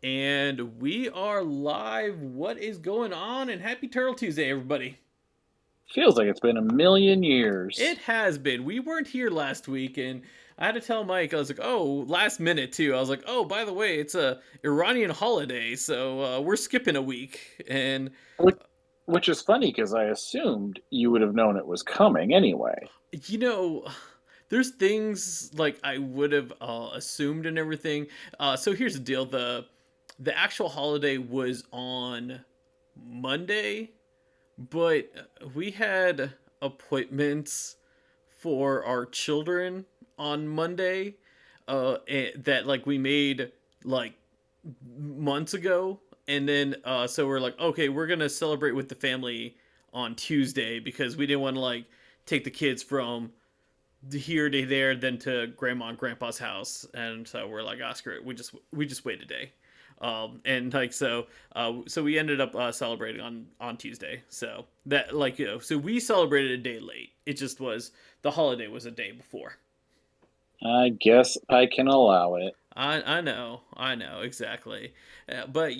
And we are live. What is going on? And happy Turtle Tuesday, everybody. Feels like it's been a million It years. has been. We weren't here last week, and I had to tell Mike, I was like, oh, last minute too. I was like, oh, by the way, it's a Iranian holiday, so we're skipping a week. And, Which, which is funny because I assumed you would have known it was coming anyway. you know, there's things like I would have assumed and everything. So here's the deal. The actual holiday was on Monday, but we had appointments for our children on Monday that like we made like months ago, and then so we're like, okay, we're gonna celebrate with the family on Tuesday because we didn't want to like take the kids from here to there, then to grandma and grandpa's house, and so we're like, ah, screw it, we just wait a day. And like so we ended up celebrating on Tuesday. So that like so we celebrated a day late. It just was the holiday was a day before. I guess I can allow it. I know exactly. But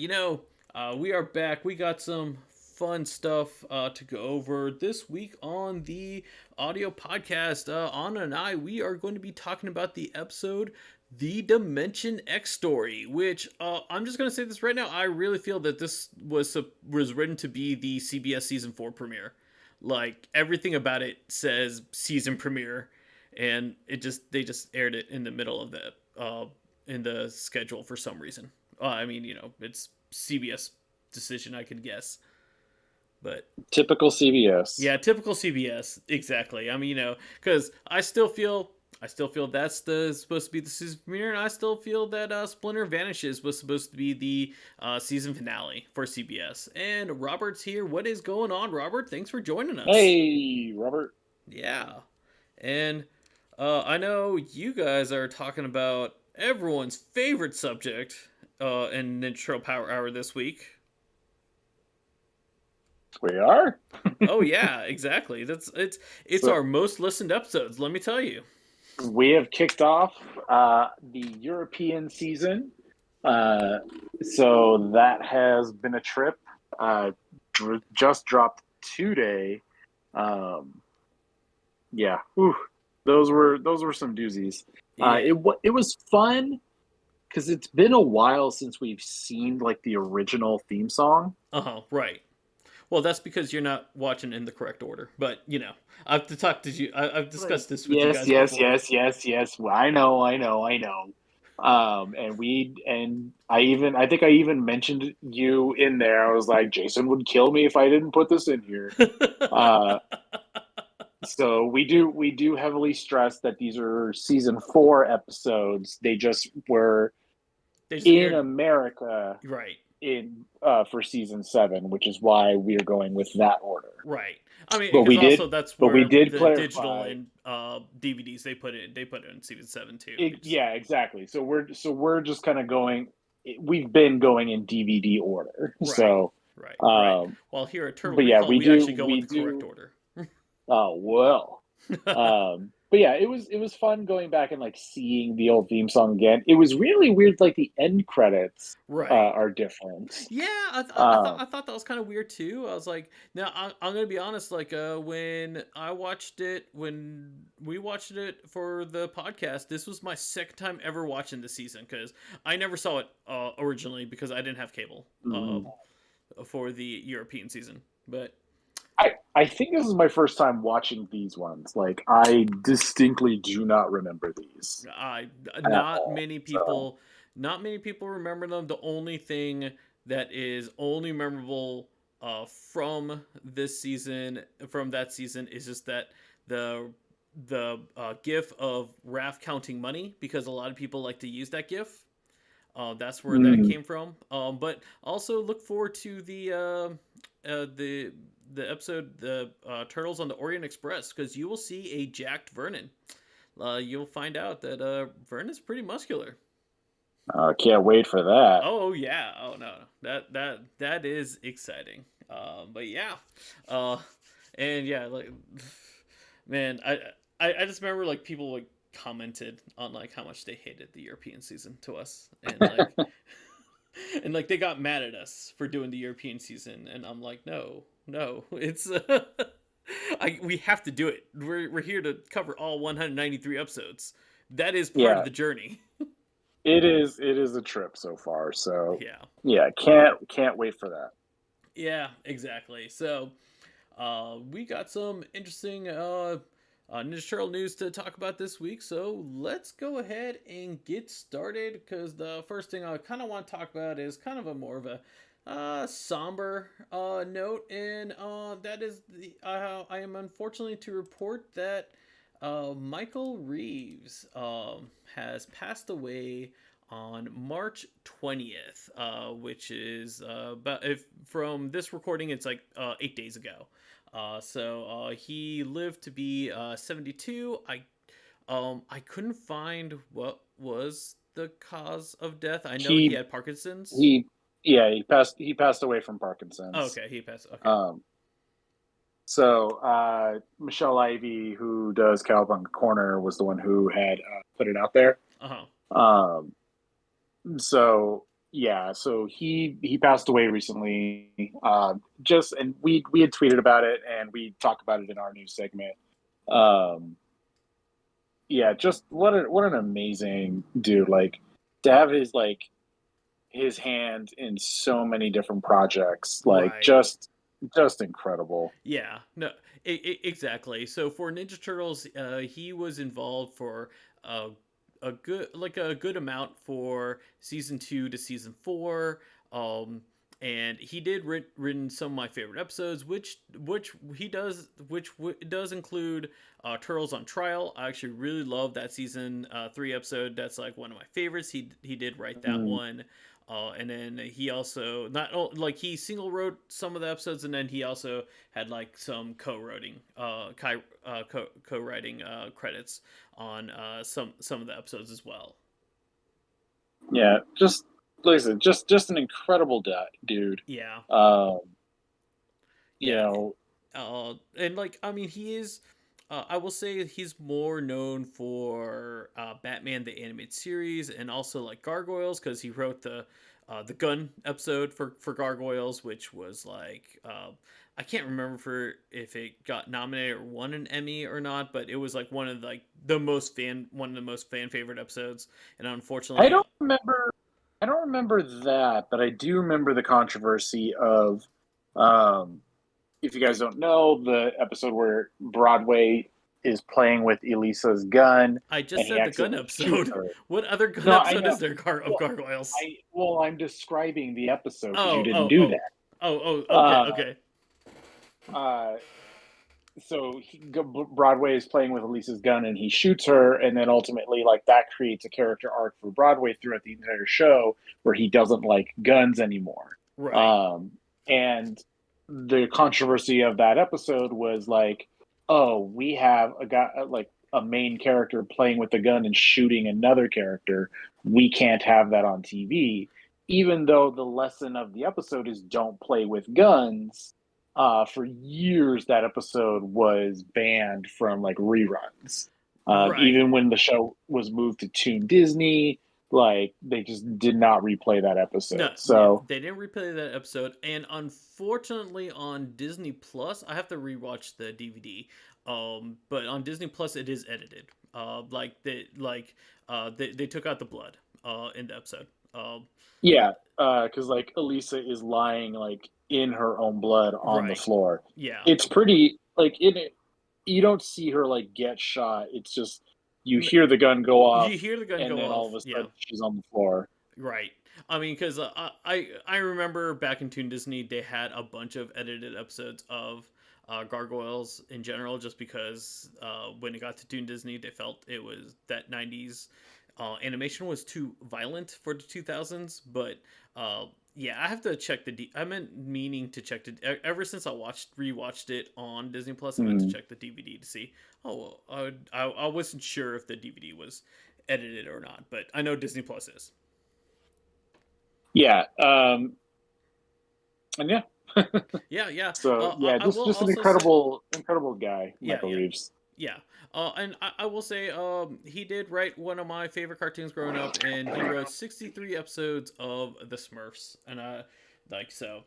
we are back. We got some fun stuff to go over this week on the audio podcast. Anna and I, we are going to be talking about the episode "The Dimension X Story," which I'm just going to say this right now. I really feel that this was written to be the CBS season 4 premiere. Like everything about it says season premiere, and they just aired it in the middle of the in the schedule for some reason. I mean, it's CBS decision, I could guess, but Typical CBS. yeah, typical CBS. Exactly. I mean, because I still feel that's the supposed to be the season premiere, and I still feel that Splinter Vanishes was supposed to be the season finale for CBS. And Robert's here. What is going on, Robert? Thanks for joining us. Hey, Robert. Yeah, and I know you guys are talking about everyone's favorite subject in Intro Power Hour this week. We are. Oh yeah, exactly. It's So our most listened episodes. Let me tell you. we have kicked off the European season. Uh, so that has been a trip. Just dropped today. Um, yeah, whew, those were some doozies. Yeah. It was fun because it's been a while since we've seen like the original theme song. Uh huh. Right. Well, that's because you're not watching in the correct order. But I've talked to you. I've Like, discussed this with you yes, guys yes, before. yes, yes, yes. Well, I know. And I think I even mentioned you in there. I was like, Jason would kill me if I didn't put this in here. Uh, so we do heavily stress that these are season 4 episodes. They just were They just in aired. America Right. in for season 7, which is why we are going with that order. Right. I mean, But because we also did, that's but we where did the digital clarify. and DVDs they put it in season 7 too. Yeah, exactly. So we're just kind of going. We've been going in DVD order. Right. So, Right. um, While here at Turtle but yeah, Recall, we we do actually go in we the correct do. order. Oh well. But yeah, it was fun going back and like seeing the old theme song again. It was really weird. Like the end credits Right. are different. Yeah, I Um, thought that was kind of weird too. I was like, now I'm gonna be honest. Like, when we watched it for the podcast, this was my second time ever watching the season because I never saw it originally because I didn't have cable mm, for the European season. But I think this is my first time watching these ones. Like I distinctly do not remember these I at not all. many So. people not many people remember them. The only thing that is only memorable from this season from that season is just that the gif of Raph counting money because a lot of people like to use that gif. That's where that Mm. came from. But also look forward to uh, the the episode the Turtles on the Orient Express because you will see a jacked Vernon. You'll find out that Vern is pretty muscular. Can't wait for that. Oh yeah. Oh no. That is exciting. But yeah. Uh, and yeah, like man, I just remember like people like commented on like how much they hated the European season to us, and like and like they got mad at us for doing the European season, and I'm like, no, no, it's we have to do it. We're here to cover all 193 episodes. That is part of Yeah, the journey. it is a trip so far. So Yeah, yeah, can't wait for that. yeah, exactly. So we got some interesting Ninja Turtle news to talk about this week. So let's go ahead and get started because the first thing I kind of want to talk about is kind of a more of a somber note, and that is I am unfortunately to report that Michael Reeves has passed away on March 20th, which is about if from this recording, it's like 8 days ago. He lived to be 72. I couldn't find what was the cause of death. I know he He had Parkinson's. he yeah, he passed away from Oh, Parkinson's. okay, he passed. Okay. Um, so Michelle Ivy, who does Cowabunga Corner, was the one who had put it out there. Uh huh. Um, so yeah, so he passed away recently. Just and we had tweeted about it and we talked about it in our news segment. Um, yeah, just what an amazing dude! Like to have his hand in so many different projects, like Right. just incredible. Yeah, no, exactly. So for Ninja Turtles, he was involved for a, a good amount for season 2 to season 4. Um, and he did written some of my favorite episodes, which he does, does include Turtles on Trial. I actually really love that season 3 episode. That's like one of my favorites. He did write that Mm, one. And then he also not like he single wrote some of the episodes, and then he also had like some co-writing, co-writing credits on some of the episodes as well. yeah, just listen, just an incredible dude. Yeah, Um, you yeah, know, and like I mean, he is. I will say he's more known for Batman the animated series and also like Gargoyles because he wrote the gun episode for Gargoyles, which was like I can't remember for if it got nominated or won an Emmy or not, but it was like one of the most fan favorite episodes, and I unfortunately, don't remember. I don't remember that, but I do remember the controversy of, um, if you guys don't know, the episode where Broadway is playing with Elisa's gun I just and he said the gun accidentally shoots episode. her. What other gun No, I episode know. is there of Well, Gargoyles? I'm describing the episode because you Oh, didn't oh, do oh, that. okay, Uh, okay. uh, Broadway is playing with Elisa's gun and he shoots her, and then ultimately, like that creates a character arc for Broadway throughout the entire show where he doesn't like guns anymore. Right, Um, and the controversy of that episode was like, oh, we have a guy like a main character playing with a gun and shooting another character. We can't have that on TV, even though the lesson of the episode is don't play with guns. For years that episode was banned from like reruns. right. Even when the show was moved to Toon Disney, like they just did not replay that No, episode. yeah, So they didn't replay that episode, and unfortunately on Disney Plus, I have to rewatch the DVD. But on Disney Plus, it is edited. They took out the blood in the episode. yeah, because like Elisa is lying like in her own blood on the Right. floor. Yeah. It's pretty like in it. You don't see her like get shot. It's just you hear the gun go off, You hear the gun and go then all of off. a Yeah. sudden she's on the floor. Right. I mean, because I remember back in Toon Disney they had a bunch of edited episodes of Gargoyles in general, just because when it got to Toon Disney, they felt it was that '90s animation was too violent for the 2000s. But yeah, I have to check I meant meaning to check ever since I rewatched it on Disney Plus. I meant to Mm. check the DVD to see. Oh, I wasn't sure if the DVD was edited or not, but I know Disney Plus is. Yeah, and yeah. Yeah, yeah. So I yeah, just will just an also say, incredible guy, yeah, Michael yeah, Reeves. Yeah. And I will say, he did write one of my favorite cartoons growing up, and he wrote 63 episodes of The Smurfs, and like so,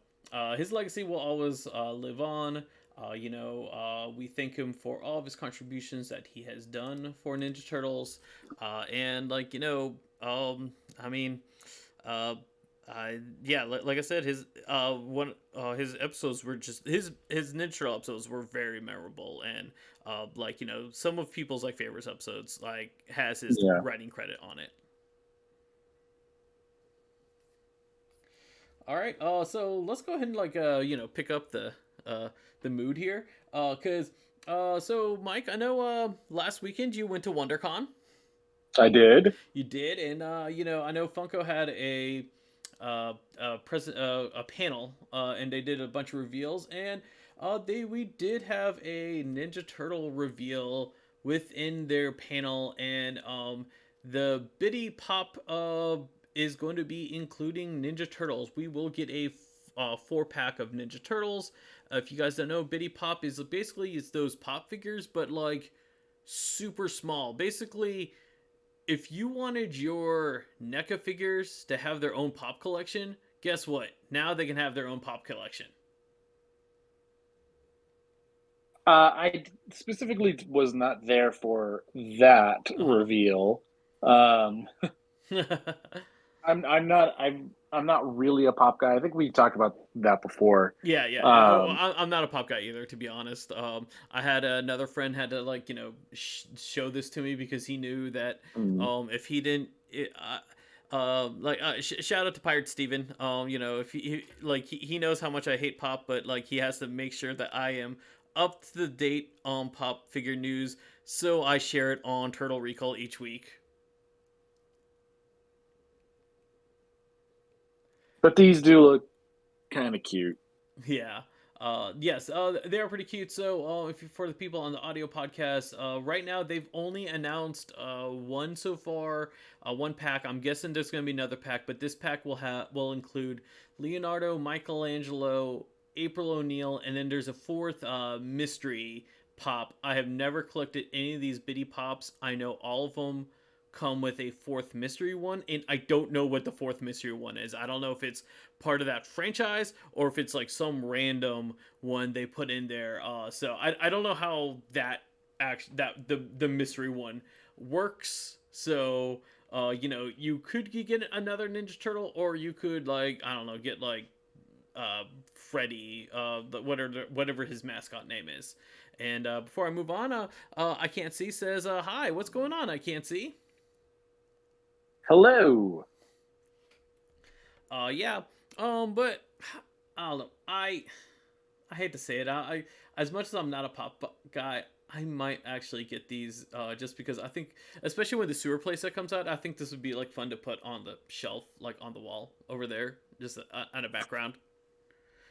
his legacy will always live on. We thank him for all of his contributions that he has done for Ninja Turtles, and I mean, uh, yeah, like I said, his episodes were just his Ninja Turtle episodes were very memorable, and some of people's like favorites episodes like has his Yeah. writing credit on it. All right, so let's go ahead and pick up the mood here, cause so Mike, I know last weekend you went to WonderCon. I did. You did, and I know Funko had a panel, and they did a bunch of reveals, and they we did have a Ninja Turtle reveal within their panel, and the Biddy Pop is going to be including Ninja Turtles. We will get a 4 pack of Ninja Turtles. If you guys don't know, Biddy Pop is basically it's those pop figures, but like super small. Basically, if you wanted your NECA figures to have their own pop collection, guess what? Now they can have their own pop collection. I specifically was not there for that Uh huh. reveal. Um, I'm not really a pop guy. I think we talked about that before. Yeah, yeah, yeah. Oh, Um, I'm not a pop guy either, to be honest. I had another friend had to show this to me because he knew that mm. if he didn't, shout out to Pirate Steven. If he knows how much I hate pop, but like he has to make sure that I am up to the date on pop figure news, so I share it on Turtle Recall each week. But these do look kind of cute. Yeah. Yes, they are pretty cute. So, if you, for the people on the audio podcast, right now they've only announced one so far, 1 pack. I'm guessing there's going to be another pack, but this pack will include Leonardo, Michelangelo, April O'Neil, and then there's a fourth mystery pop. I have never collected any of these Biddy pops. I know all of them come with a fourth mystery one, and I don't know what the fourth mystery one is. I don't know if it's part of that franchise or if it's like some random one they put in there. So I don't know how the mystery one works. So you could get another Ninja Turtle, or you could I don't know, get Freddy, whatever his mascot name is. And before I move on, I can't see says hi. What's going on? I can't see. Hello. Yeah. But I don't know. I hate to say it. As much as I'm not a pop guy, I might actually get these just because I think, especially when the sewer playset comes out, I think this would be like fun to put on the shelf, like on the wall over there, just on a background.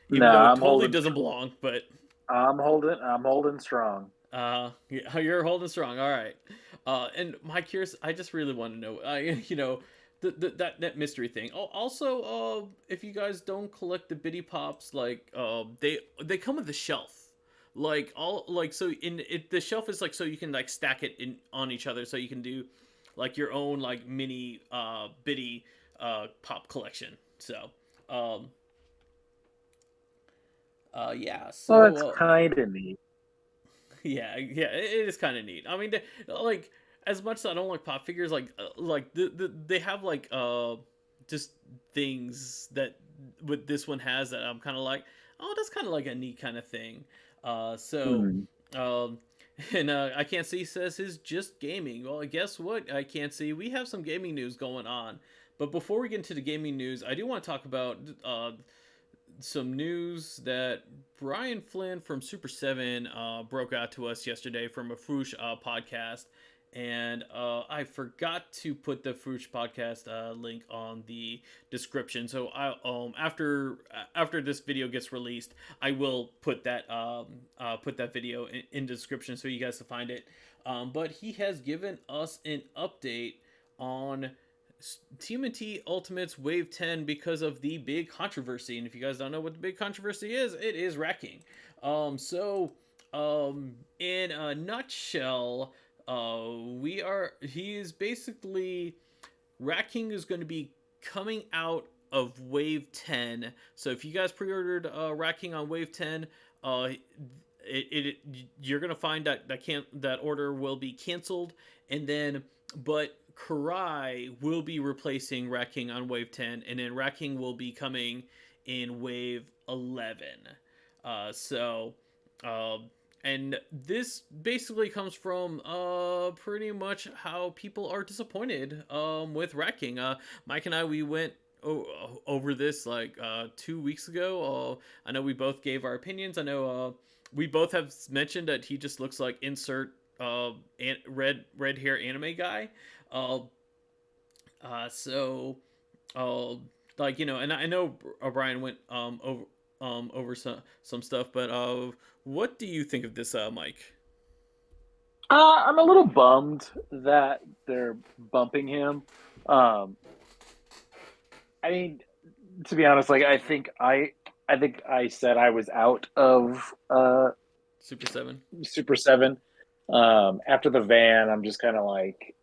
No, Even though it totally doesn't belong, but I'm holding strong. yeah, you're holding strong. All right. And my curious, I just really want to know, that mystery thing. Oh, also, if you guys don't collect the Biddy Pops, they come with a shelf. So in it, the shelf is like so you can like stack it in on each other, so you can do like your own like mini Biddy pop collection. So, um, yeah. Well, that's So kind of neat. yeah, yeah, it is kind of neat. I mean, like as much as I don't like pop figures, they have just things that what this one has that I'm kind of like, oh, that's kind of like a neat kind of thing. So, Hmm. um, and I can't see says is just gaming. Well, guess what? I can't see. We have some gaming news going on. But before we get into the gaming news, I do want to talk about some news that Brian Flynn from Super7 broke out to us yesterday from a Foosh podcast. And I forgot to put the Foosh podcast link on the description. So after this video gets released, I will put that video in the description so you guys can find it. But he has given us an update on TMNT Ultimates Wave 10 because of the big controversy. And if you guys don't know what the big controversy is, it is wrecking. So In a nutshell, he is basically Rat King is going to be coming out of Wave 10. So if you guys pre-ordered Rat King on Wave 10, it you're gonna find that order will be canceled, and then but Karai will be replacing Rat King on Wave 10, and then Rat King will be coming in Wave 11. So, and this basically comes from pretty much how people are disappointed with Rat King. Mike and I we went over this like 2 weeks ago. I know we both gave our opinions. I know we both have mentioned that he just looks like insert red hair anime guy. Uh, so like and I know Brian went over some stuff, but what do you think of this, Mike? I'm a little bummed that they're bumping him. Um, I mean, to be honest, like I think I said I was out of Super 7. Super 7. After the van, I'm just kind of like,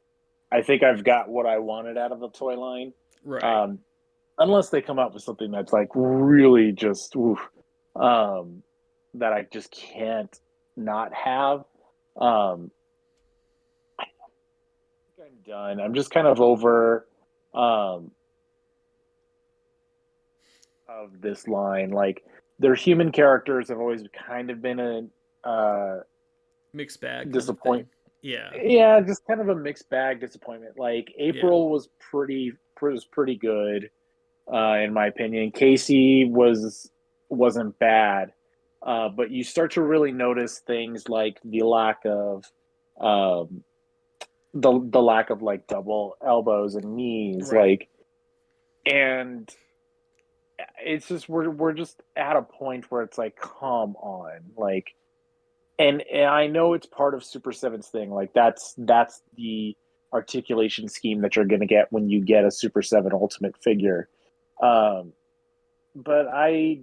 I think I've got what I wanted out of the toy line. Right. Um, Unless they come up with something that's like really just oof, um, that I just can't not have. Um, I think I'm done. I'm just kind of over um, of this line. Like their human characters have always kind of been a Mixed bag kind of disappoint. thing. Yeah. Yeah, just kind of a mixed bag disappointment. Like Yeah. April was pretty good, in my opinion. Casey wasn't bad, but you start to really notice things like um, the lack of like double elbows and knees, Right. like, and it's just we're just at a point where it's like, come on, like, and I know it's part of Super 7's thing. Like that's the articulation scheme that you're going to get when you get a Super 7 Ultimate figure. Um, but I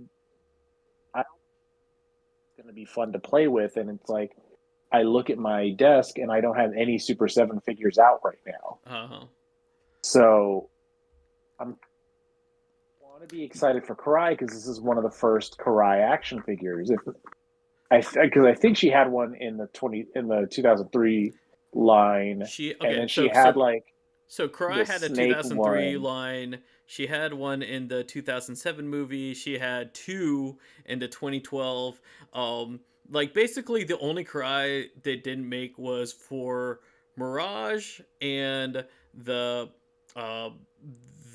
it's going to be fun to play with, and it's like I look at my desk and I don't have any Super 7 figures out right now. Uh-huh. So I'm want to be excited for Karai because this is one of the first Karai action figures. If because I think she had one in the 2003 line, She and okay, then she so had like Cry the had a snake 2003 one. line. She had one in the 2007 movie. She had two in the 2012. Like basically the only Cry they didn't make was for Mirage and the uh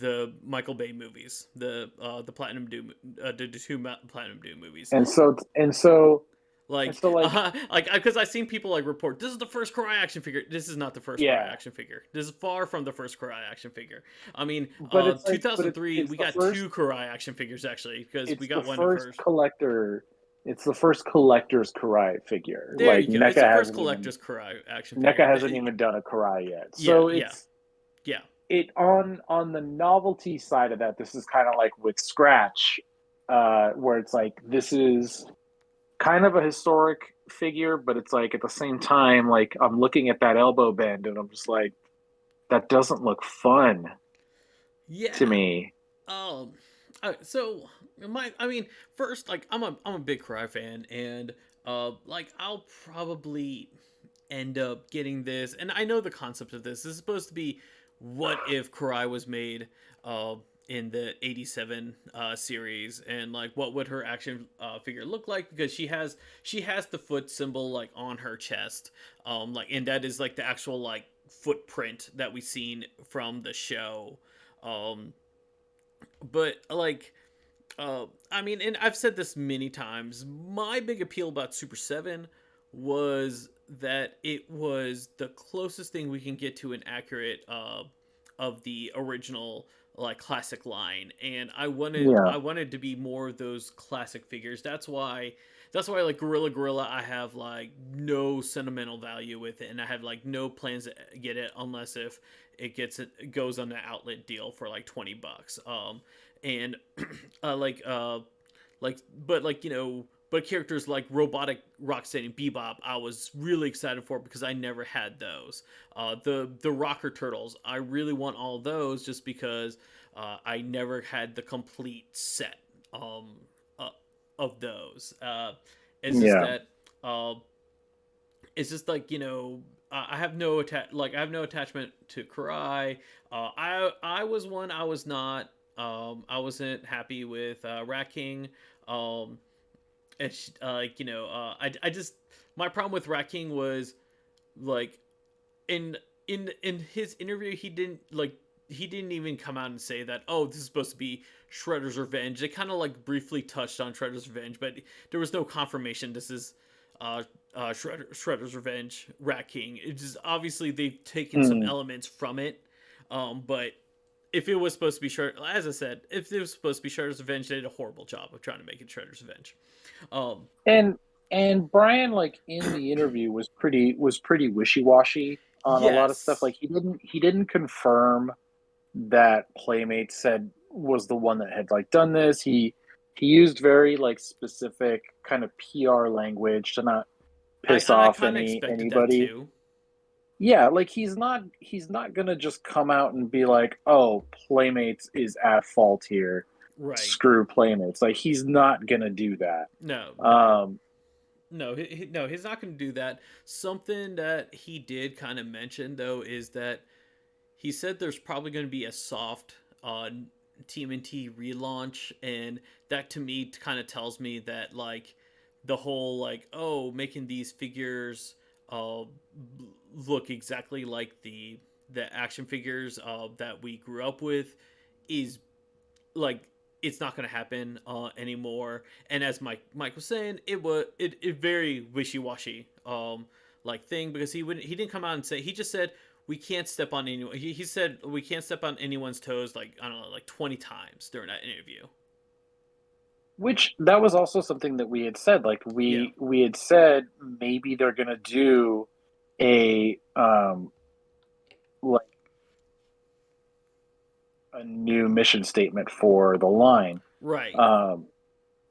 the Michael Bay movies, the Platinum Doom, the two Platinum Doom movies. And so and so and Like, so like because I've seen people like report this is the first Karai action figure. This is not the first Karai yeah, action figure. This is far from the first Karai action figure. I mean, but it's like but 2003, it's we the got first two Karai action figures actually because we it's the got one the first first. collector it's the first collector's Karai figure. There Like you go. It's the first collector's Karai action NECA figure. hasn't even done a Karai yet. Yeah, So yeah, it's yeah. it on the novelty side of that, this is kind of like with Scratch, where it's like this is kind of a historic figure, but it's like at the same time, like I'm looking at that elbow bend and I'm just like, that doesn't look fun to Yeah. me. Um. So I mean, first, like, I'm a big Karai fan, and like, I'll probably end up getting this. And I know the concept of this. This is supposed to be what if Karai was made uh, in the 87 series, and like what would her action figure look like, because she has the foot symbol like on her chest, like, and that is like the actual like footprint that we seen from the show. um but like I mean, and I've said this many times. My big appeal about Super 7 was that it was the closest thing we can get to an accurate of the original like classic line, and Yeah. I wanted to be more of those classic figures. That's why like Gorilla I have like no sentimental value with it, and I have like no plans to get it unless if it goes on the outlet deal for like $20. And uh like uh like but like but characters like Robotic Rocksteady and Bebop, I was really excited for because I never had those. The Rocker Turtles, I really want all those just because I never had the complete set um, uh, of those. It's just Yeah. that uh, it's just like I have no I have no attachment to Karai. I was one I was not. I wasn't happy with Rat King. Um, it's like I just my problem with Rat King was like in in his interview he didn't even come out and say that, oh, this is supposed to be Shredder's Revenge. They kind of like briefly touched on Shredder's Revenge, but there was no confirmation this is uh Shredder's Revenge Rat King. It's just obviously they've taken some Mm. elements from it, but if it was supposed to be as I said, if it was supposed to be Shredder's Revenge, they did a horrible job of trying to make it Shredder's Revenge. Um, And Brian, like in the interview, was pretty wishy washy on a lot of stuff. yes, Like he didn't confirm that Playmate said was the one that had like done this. He used very like specific kind of PR language to not piss I off kind of expected that anybody. too. Yeah, like he's not gonna just come out and be like, "Oh, Playmates is at fault here. Right. Screw Playmates." Like he's not gonna do that. No, no, Um, no, no. He's not going to do that. Something that he did kind of mention though is that he said there's probably going to be a soft TMNT relaunch, and that to me kind of tells me that like the whole like, oh, making these figures uh look exactly like the action figures that we grew up with is like it's not going to happen anymore. And as Mike was saying, it very wishy washy like thing, because he didn't come out and say, he just said we can't step on anyone. He said we can't step on anyone's toes, like I don't know, like 20 times during that interview. which that was also something that we had said. Like Yeah. we had said maybe they're gonna do a like a new mission statement for the line. Right. Um,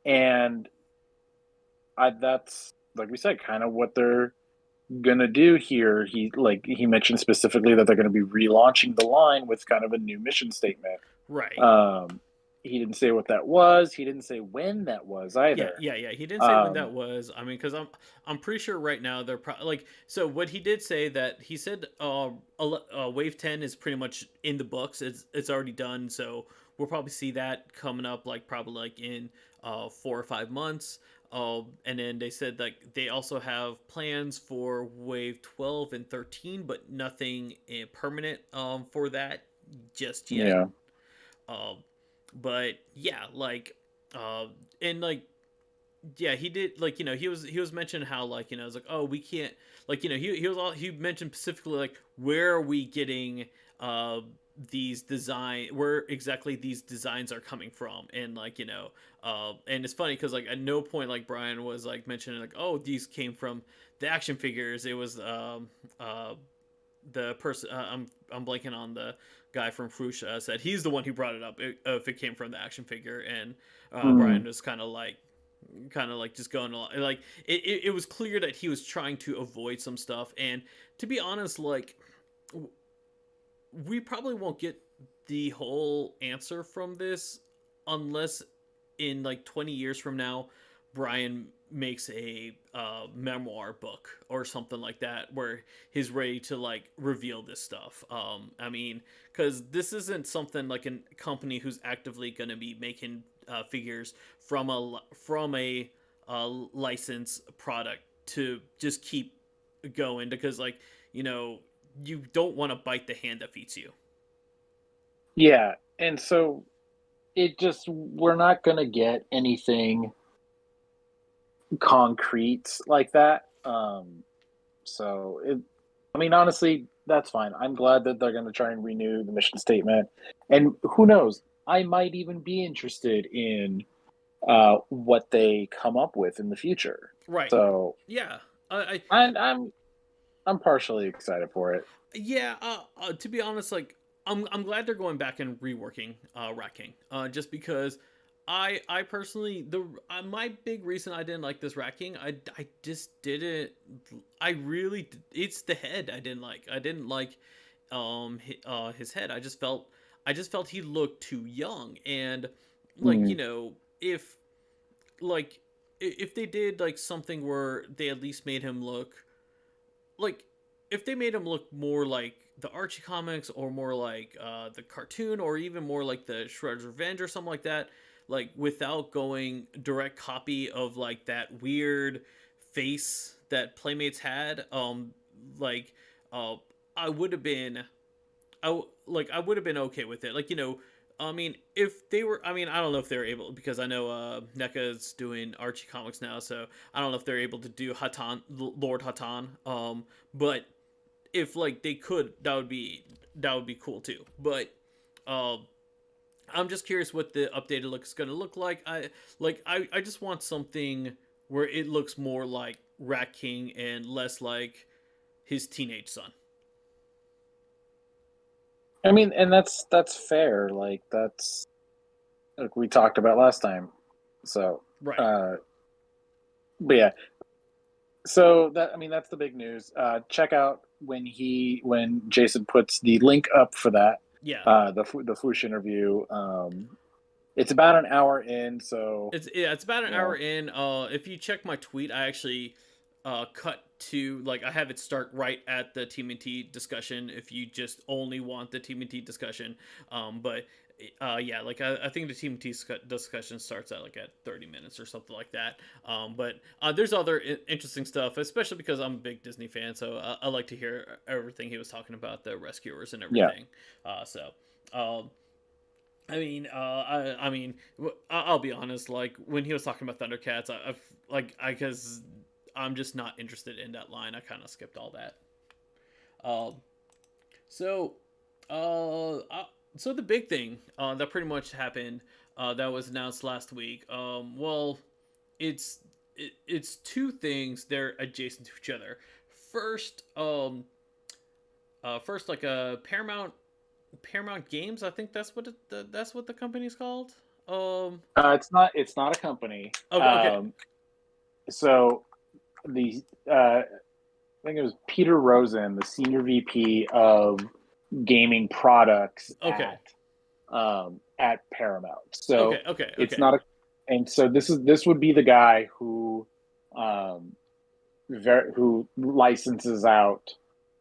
and that's like we said, kind of what they're gonna do here. He mentioned specifically that they're gonna be relaunching the line with kind of a new mission statement. Right. Um, he didn't say what that was. He didn't say when that was Yeah, either. yeah, yeah. He didn't say when Um, that was. I mean, because I'm pretty sure right now they're like. So what he did say that he said, Wave 10 is pretty much in the books. It's already done. So we'll probably see that coming up, like probably like in 4 or 5 months. And then they said like they also have plans for Wave 12 and 13, but nothing permanent for that just yet. yeah, Um, but yeah, like uh, and like yeah, he did like he was mentioning how like it's like, oh, we can't, like he mentioned specifically like where are we getting uh these design, where exactly these designs are coming from. And like and it's funny because like at no point like Brian was like mentioning like, oh, these came from the action figures. It was the person I'm blanking on the guy from Frush, said he's the one who brought it up if it came from the action figure. And mm, Brian was kind of like just going along, like it was clear that he was trying to avoid some stuff. And to be honest, like we probably won't get the whole answer from this unless in like 20 years from now Brian makes a memoir book or something like that where he's ready to like reveal this stuff. I mean, because this isn't something like a company who's actively going to be making figures from a license product to just keep going, because like you know you don't want to bite the hand that feeds you. yeah. And so it just we're not gonna get anything concrete like that. So I mean, honestly, that's fine. I'm glad that they're going to try and renew the mission statement. And who knows? I might even be interested in what they come up with in the future. Right. So Yeah. I I'm I'm I'm partially excited for it. yeah. To be honest, like I'm glad they're going back and reworking Rat King. Just because I personally the my big reason I didn't like this Rat King, I just didn't. I really it's the head I didn't like. I didn't like his head. I just felt he looked too young, and like Mm, if like if they did like something where they at least made him look like if they made him look more like the Archie comics or more like the cartoon or even more like the Shredder's Revenge or something like that, like without going direct copy of like that weird face that Playmates had, like uh, I would have been I would have been okay with it. Like I mean, if they were, I mean, I don't know if they're able because I know NECA's doing Archie comics now, so I don't know if they're able to do Hatan, Lord Hatan. But if like they could, that would be cool too. But um, I'm just curious what the updated look is going to look like. I just want something where it looks more like Rat King and less like his teenage son. I mean, and that's fair. Like that's like we talked about last time. So, Right. uh, but yeah, so that I mean that's the big news. Check out when Jason puts the link up for that Yeah. the Foosh interview. It's about an hour in, so It's about an you hour know, in. If you check my tweet, I actually cut to like I have it start right at the TMNT discussion. If you just only want the TMNT discussion, but yeah, like I think the TMNT discussion starts at like at 30 minutes or something like that. But there's other interesting stuff, especially because I'm a big Disney fan, so I like to hear everything he was talking about the rescuers and yeah. everything. So. I mean, I'll be honest. Like when he was talking about Thundercats, because I'm just not interested in that line. I kind of skipped all that. Um, so, so the big thing that pretty much happened that was announced last week. Well, it's it's two things. They're adjacent to each other. First, first like a Paramount Games. I think that's what the company's called. Um. It's not a company. Okay. Okay. So the I think it was Peter Rosen, the senior VP of gaming products Okay. at Paramount. Okay. So Okay. it's Okay. not a, and so this would be the guy um, who licenses out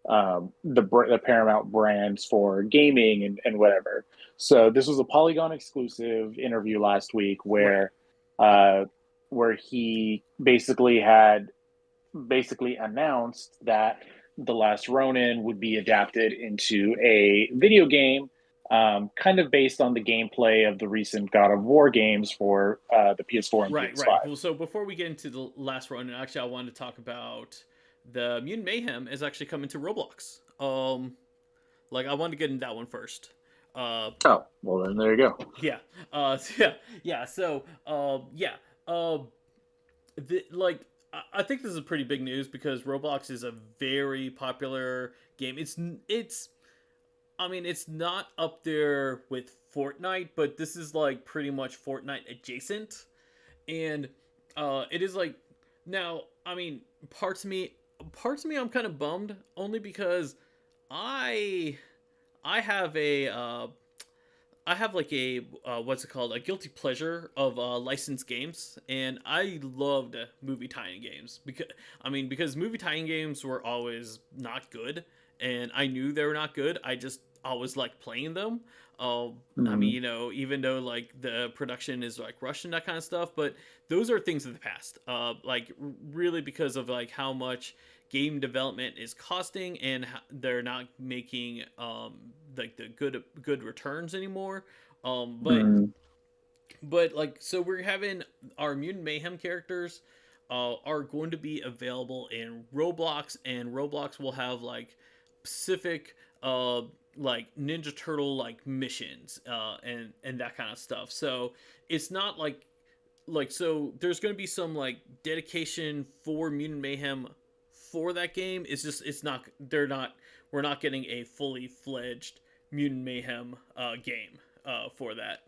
the Paramount brands for gaming and whatever. So this was a Polygon exclusive interview last week Right. uh, where he basically announced that the Last Ronin would be adapted into a video game, kind of based on the gameplay of the recent God of War games for the PS4 and Right. Right. PS5. Well, so before we get into the last run, and actually, I wanted to talk about the Mutant Mayhem is actually coming to Roblox. Like I wanted to get into that one first. Uh, Oh, well, then there you go. yeah. Yeah. Yeah. So, yeah. Um, like I think this is pretty big news because Roblox is a very popular game. It's I mean, it's not up there with Fortnite, but this is like pretty much Fortnite adjacent. And it is like now, I mean, parts of me I'm kind of bummed only because I I have a I have like a what's it called, a guilty pleasure of licensed games, and I loved movie tie-in games because movie tie-in games were always not good, and I knew they were not good. I just always liked playing them. I mean, Mm, even though like the production is like rushed and that kind of stuff, but those are things of the past. Like really because of like how much game development is costing and they're not making like the good returns anymore. Um, but mm, but like so we're having our Mutant Mayhem characters are going to be available in Roblox, and Roblox will have like specific like Ninja Turtle like missions and that kind of stuff. So it's not like so there's going to be some like dedication for Mutant Mayhem for that game. It's just it's not they're not we're not getting a fully fledged Mutant Mayhem game for that.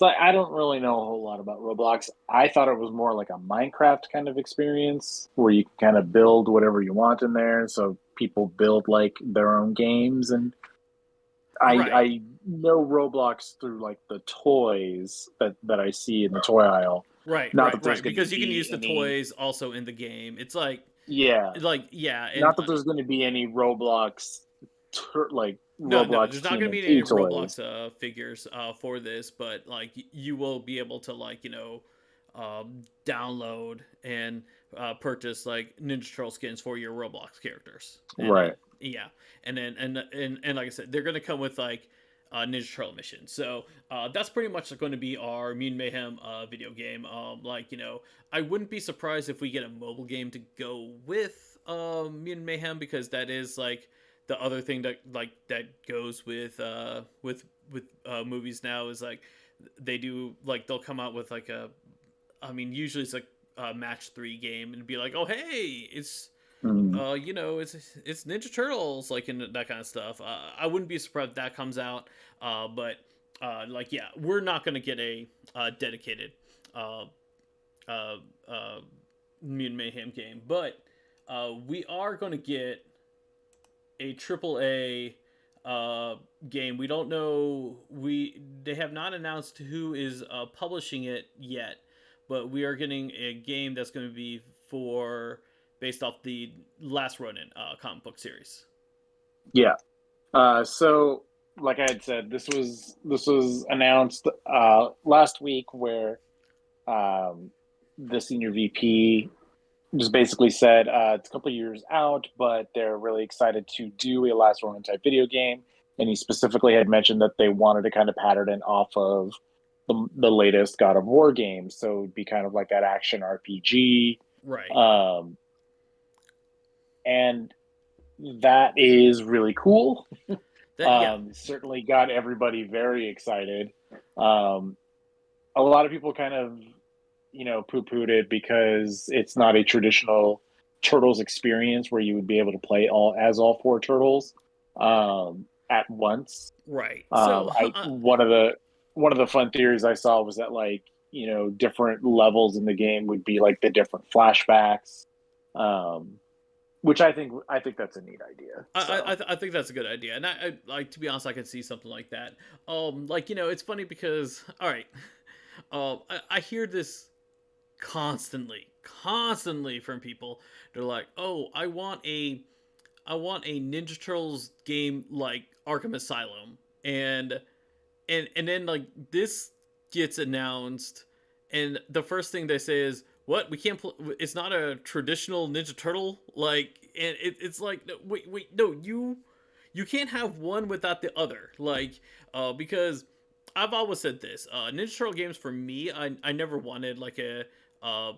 So I don't really know a whole lot about Roblox. I thought it was more like a Minecraft kind of experience where you can kind of build whatever you want in there. So people build like their own games, and Right. I know Roblox through like the toys that I see in the toy aisle. Right, Not that right, there's right. going to Because you can be use the any, toys also in the game. It's like, yeah, yeah, and not that there's going to be any Roblox, like no, no, Roblox there's not going to be any TMNT Roblox toys. figures for this, but like you will be able to like download and purchase like Ninja Turtle skins for your Roblox characters, and Right. yeah, and then and like I said, they're going to come with like Ninja Turtle missions. So that's pretty much going to be our Mutant Mayhem video game. Like I wouldn't be surprised if we get a mobile game to go with Mutant Mayhem because that is like the other thing that like that goes with movies now is like they do like they'll come out with like a I mean usually it's like a match 3 game and be like oh hey Mhm. it's Ninja Turtles like and that kind of stuff. I wouldn't be surprised if that comes out, but like yeah, we're not gonna get a dedicated uh, uh, uh, Mutant Mayhem game, but we are gonna get a triple A game. We don't know. They have not announced who is publishing it yet, but we are getting a game that's going to be for based off the last Ronin comic book series. Yeah. So, like I had said, this was announced last week, where um, the senior VP just basically said it's a couple of years out, but they're really excited to do a Last Ronin type video game. And he specifically had mentioned that they wanted to kind of pattern it off of the latest God of War game, so it'd be kind of like that action RPG. Right. Um, and that is really cool. That yeah. Certainly got everybody very excited. Um, a lot of people kind of, poo-pooed it because it's not a traditional Turtles experience where you would be able to play all four Turtles at once. Right. I one of the fun theories I saw was that, like, different levels in the game would be like the different flashbacks, um, which I think that's a neat idea. So I think that's a good idea, and I like to be honest, I could see something like that. Like it's funny because all right, I hear this constantly from people. They're like, "Oh, I want a Ninja Turtles game like Arkham Asylum," and then like this gets announced, and the first thing they say is, "What? We can't. It's not a traditional Ninja Turtle." Like, and it's like, no, wait, no, you can't have one without the other. Like, because I've always said this. Ninja Turtle games for me, I never wanted like uh,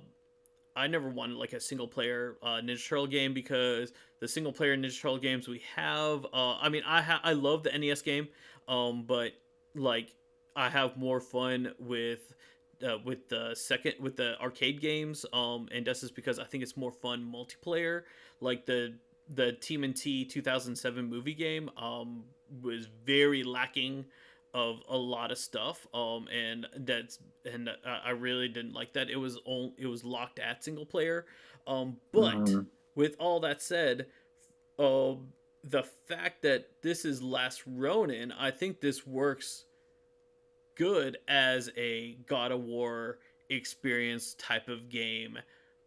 I never wanted like a single player Ninja Turtle game because the single player Ninja Turtle games we have, I mean, I love the NES game, but like I have more fun with the arcade games, and that's just because I think it's more fun multiplayer. Like the TMNT 2007 movie game was very lacking of a lot of stuff, and I really didn't like that. It was locked at single player, but mhm. with all that said, the fact that this is Last Ronin, I think this works good as a God of War experience type of game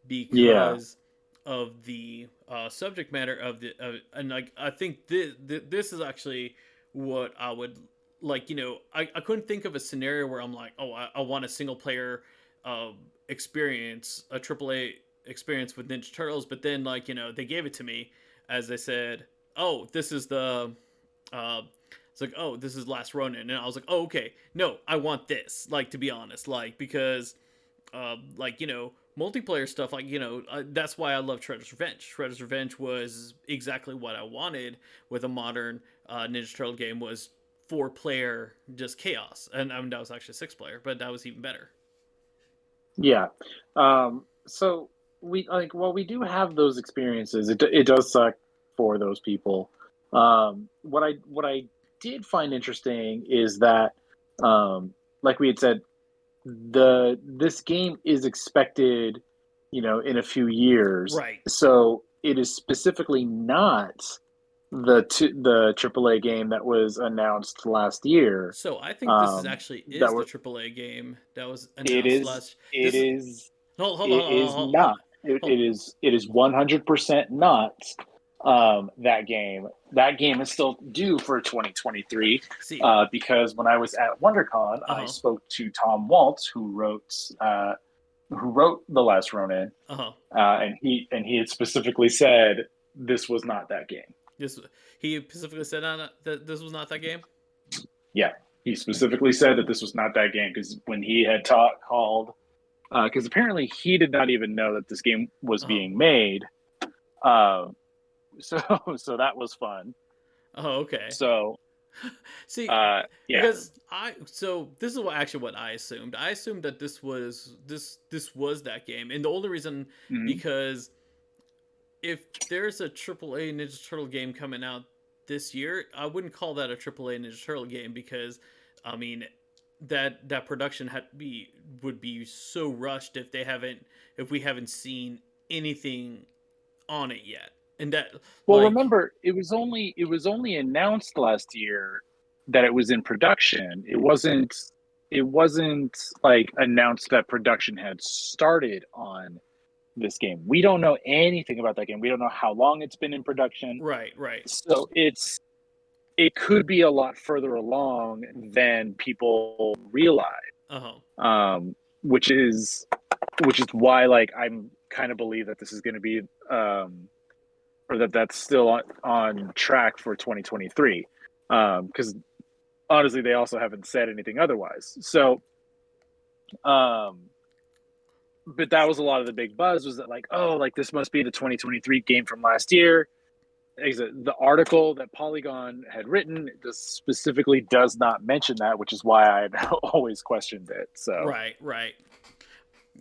Yeah, because of the subject matter of and like I think this is actually what I would like. I couldn't think of a scenario where I'm like, oh, I want a single player uh, experience, a AAA experience with Ninja Turtles, but then like they gave it to me as they said, oh, this is the uh, it's like, oh, this is Last Ronin, and I was like, oh, okay, no, I want this. Like, to be honest, like because, like multiplayer stuff, like that's why I love Shredder's Revenge. Shredder's Revenge was exactly what I wanted with a modern Ninja Turtle game was 4 player just chaos, and I mean that was actually 6 player, but that was even better. yeah. So we like while we do have those experiences, it does suck for those people. What I did find interesting is that like we had said, the this game is expected, in a few years. Right. So it is specifically not the AAA game that was announced last year. So I think this is Um, actually that is the were AAA game that was it announced is last. it This is is hold it on, is hold, not. It, hold. it is it is 100% not that game. That game is still due for 2023 See, because when I was at WonderCon, uh I huh, spoke to Tom Waltz, who wrote The Last Ronin, uh huh. and he had specifically said this was not that game. This he specifically said on that this was not that game. Yeah, he specifically said that this was not that game because when he had called, because apparently he did not even know that this game was Uh huh. being made. Uh, so so that was fun. Oh, okay. So See, yeah. because this is what I assumed. I assumed that this was that game, and the only reason Mhm. because if there's a AAA Ninja Turtle game coming out this year, I wouldn't call that a AAA Ninja Turtle game because, I mean, that production had be would be so rushed if we haven't seen anything on it yet, and that Well, like remember, it was only announced last year that it was in production. It wasn't like announced that production had started on this game. We don't know anything about that game. We don't know how long it's been in production. right, So it could be a lot further along than people realize. uh huh, Um, which is which is why like I'm kind of believe that this is going to be or that's still on track for 2023 because honestly they also haven't said anything otherwise. So um but that was a lot of the big buzz was that like, oh, like this must be the 2023 game from last year. The article that Polygon had written specifically does not mention that, which is why I always questioned it. So right.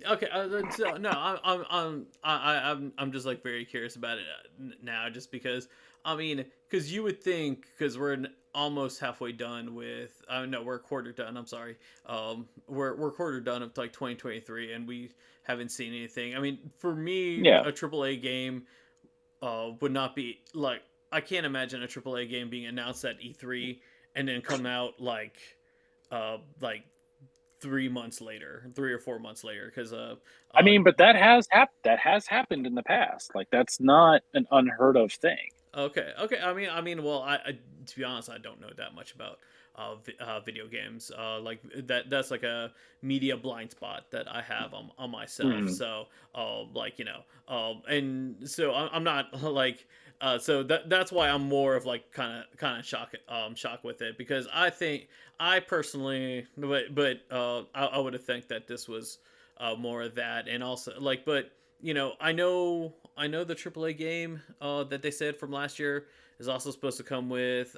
Okay, so no, I'm just like very curious about it now, just because because you would think because almost halfway done with no, we're a quarter done. I'm sorry, we're quarter done of like 2023, and we haven't seen anything. I mean, for me, yeah, a AAA game would not be like I can't imagine a AAA game being announced at E3 and then come out like 3 months later, 3 or 4 months later, because I uh, mean, but that has happened in the past. Like that's not an unheard of thing. okay. Well, I to be honest, I don't know that much about video games. Like that's like a media blind spot that I have on myself. Mm. So, and so I'm not like. So that's why I'm more of like kind of shock with it because I personally I would have think that this was more of that and also like but I know the AAA game that they said from last year is also supposed to come with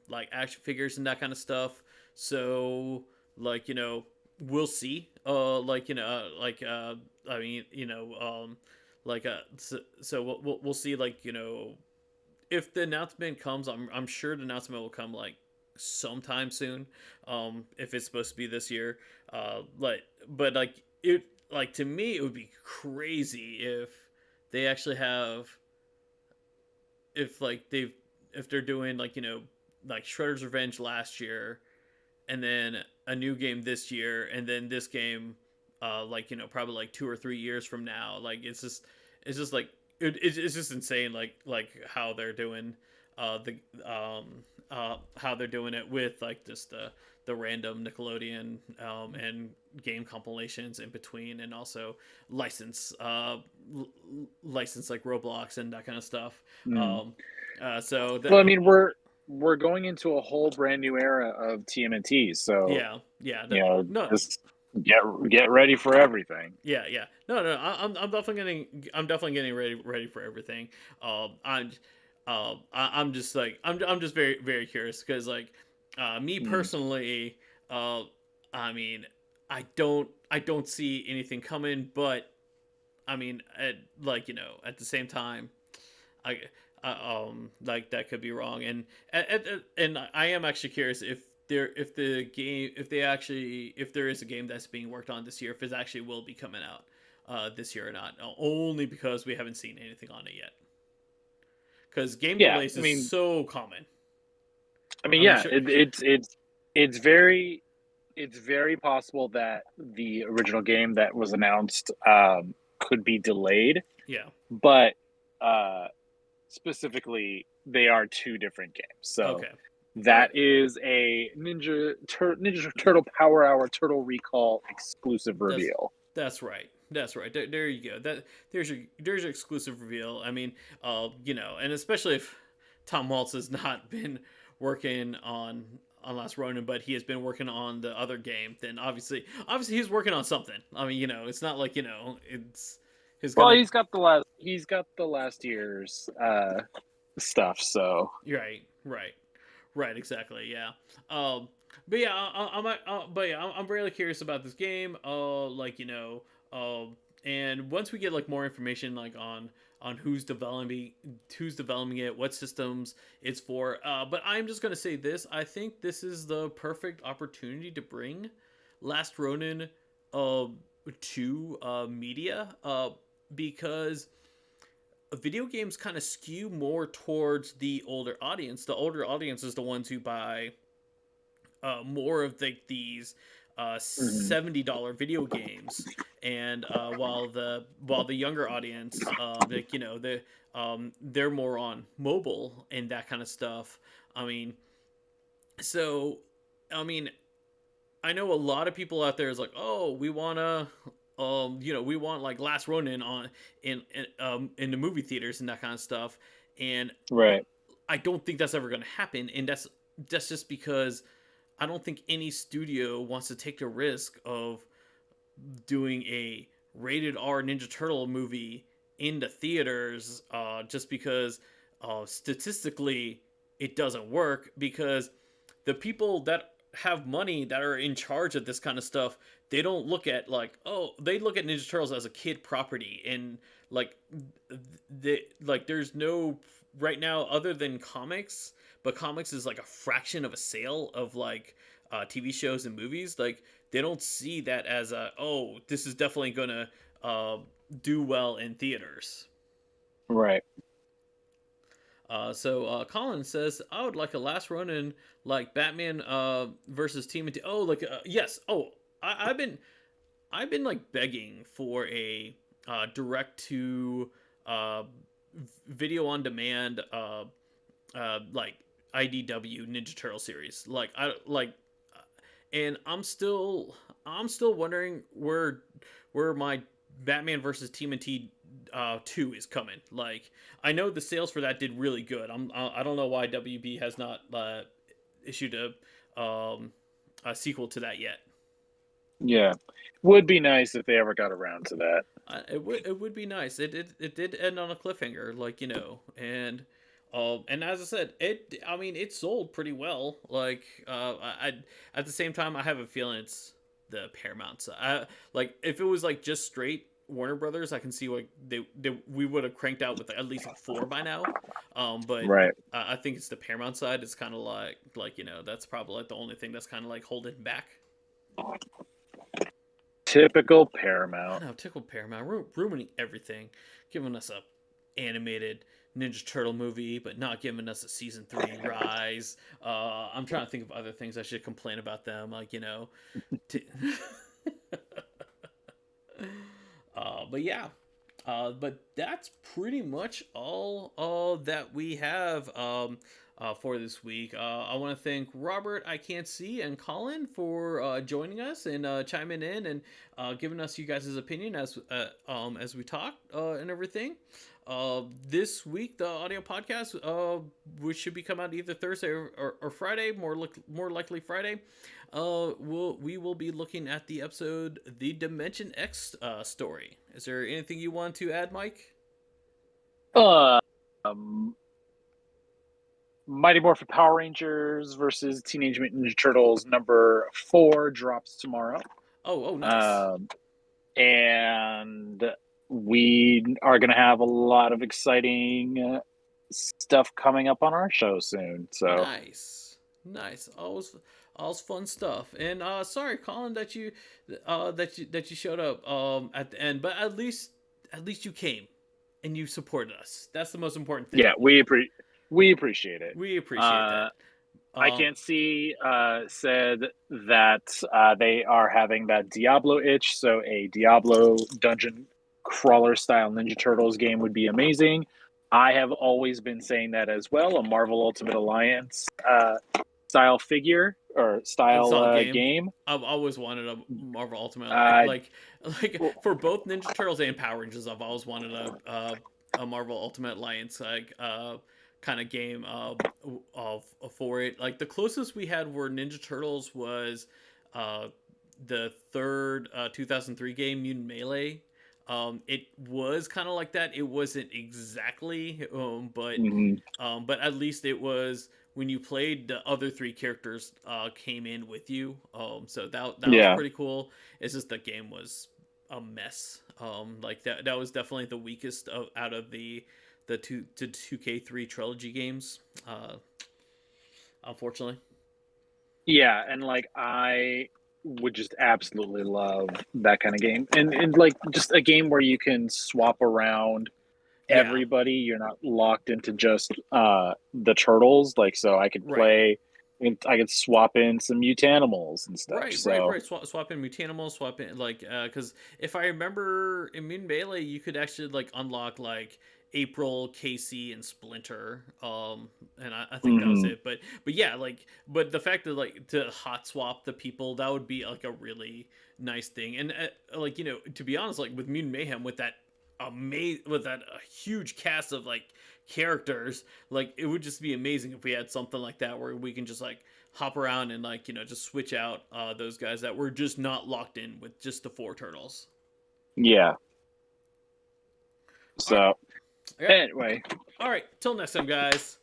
like action figures and that kind of stuff. So like we'll see. I mean so we'll see like if the announcement comes. I'm sure the announcement will come like sometime soon. If it's supposed to be this year, but like it like to me it would be crazy if they actually have if like if they're doing like like Shredder's Revenge last year and then a new game this year and then this game like probably like 2 or 3 years from now like it's just like it's just insane like how they're doing the how they're doing it with like just the random Nickelodeon and game compilations in between and also license license like Roblox and that kind of stuff Mm. um so Well, I that mean, we're going into a whole brand new era of TMNT, so yeah no just get ready for everything. yeah. No. I'm definitely getting ready for everything. I'm I'm just like I'm just very curious because like me Mm. personally, I mean, I don't see anything coming, but I mean, at the same time, I like that could be wrong, and I am actually curious if if the game if they actually if there is a game that's being worked on this year, if it actually will be coming out this year or not. Only because we haven't seen anything on it yet. Because game Yeah, delays is so common. I'm yeah, sure. it's very possible that the original game that was announced could be delayed, Yeah. but uh, specifically, they are two different games. So Okay. All right. that is a Ninja Turtle Power Hour Turtle Recall exclusive That's reveal. that's right. That's right. There you go. There's your exclusive reveal. I mean, and especially if Tom Waltz has not been working on Last Ronin, but he has been working on the other game, then obviously he's working on something. I mean, it's not like it's he's Well, gonna. he's got the last year's stuff. So Right, right, right. Exactly. Yeah. Um. But yeah, I'm really curious about this game. And once we get like more information, like on who's developing it, what systems it's for. But I'm just gonna say this. I think this is the perfect opportunity to bring Last Ronin, uh, to media. Because video games kind of skew more towards the older audience. The older audience is the ones who buy more of these mhm. $70 video games, and while the younger audience, they're more on mobile and that kind of stuff. I mean, so I mean, I know a lot of people out there is like, oh, we wanna, we want like Last Ronin on in the movie theaters and that kind of stuff, and Right, I don't think that's ever gonna happen, and that's just because I don't think any studio wants to take the risk of doing a rated R Ninja Turtle movie in the theaters, just because statistically it doesn't work, because the people that have money that are in charge of this kind of stuff, they don't look at like, oh, they look at Ninja Turtles as a kid property, and like there's no right now other than comics, but comics is like a fraction of a sale of like TV shows and movies. Like they don't see that as a, oh, this is definitely gonna uh, do well in theaters. right. Colin says, I would like a Last Ronin like Batman versus TMNT. Oh, like yes. Oh, I've been like begging for a direct to uh, video on demand like IDW Ninja Turtle series. And I'm still wondering where my Batman versus TMNT 2 is coming. Like I know the sales for that did really good. I don't know why WB has not issued a sequel to that yet. Yeah, would be nice if they ever got around to that. It would be nice. It did end on a cliffhanger, and as I said, it sold pretty well. Like I at the same time, I have a feeling it's the Paramount side. Like if it was like just straight Warner Brothers, I can see like we would have cranked out with at least like four by now. But Right. I think it's the Paramount side. It's kind of that's probably like the only thing that's kind of like holding back. Typical I Paramount. know, typical Paramount ruining everything, giving us a animated Ninja Turtle movie, but not giving us a season 3 rise. I'm trying to think of other things I should complain about them, T- but yeah, but that's pretty much all that we have for this week. I want to thank Robert, I Can't See, and Colin for joining us and chiming in and giving us you guys' opinion as we talk and everything. This week, the audio podcast, which should be come out either Thursday or Friday, more likely Friday. We will be looking at the episode The Dimension X story. Is there anything you want to add, Mike? Uh, um, Mighty Morphin Power Rangers versus Teenage Mutant Ninja Turtles #4 drops tomorrow. Oh, nice. Um, and we are going to have a lot of exciting stuff coming up on our show soon. So, Nice. Nice. all's fun stuff. And sorry, Colin, that you showed up at the end, but at least you came and you supported us. That's the most important thing. Yeah, we appreciate it. We appreciate Uh, that. I Um, can't see said that they are having that Diablo itch, so a Diablo dungeon crawler style Ninja Turtles game would be amazing. I have always been saying that as well. A Marvel Ultimate Alliance style figure or a style solid game. game. I've always wanted a Marvel Ultimate Alliance, Uh, like for both Ninja Turtles and Power Rangers. I've always wanted a Marvel Ultimate Alliance kind of game for it. Like the closest we had were Ninja Turtles was uh, the third 2003 game Mutant Melee. It was kind of like that. It wasn't exactly, mhm. but at least it was when you played, the other three characters came in with you. So that was Yeah, pretty cool. It's just the game was a mess. Like that was definitely the weakest out of the 2K3 trilogy games. Unfortunately. yeah, and like I would just absolutely love that kind of game, and like just a game where you can swap around Yeah. everybody. You're not locked into just the turtles. Like so, I could Right. play. I could swap in some mutanimals and stuff. Right, right, So right. Swap in Mutanimals, swap in because if I remember in Moon Melee, you could actually like unlock like April, Casey, and Splinter. And I think that was mhm. it. But yeah, but the fact that like to hot swap the people, that would be like a really nice thing. And to be honest, like with Mutant Mayhem, with that huge cast of like characters, like it would just be amazing if we had something like that where we can just like hop around and just switch out those guys that were just not locked in with just the four turtles. Yeah. All right. So Yep. anyway, All right. Till next time, guys.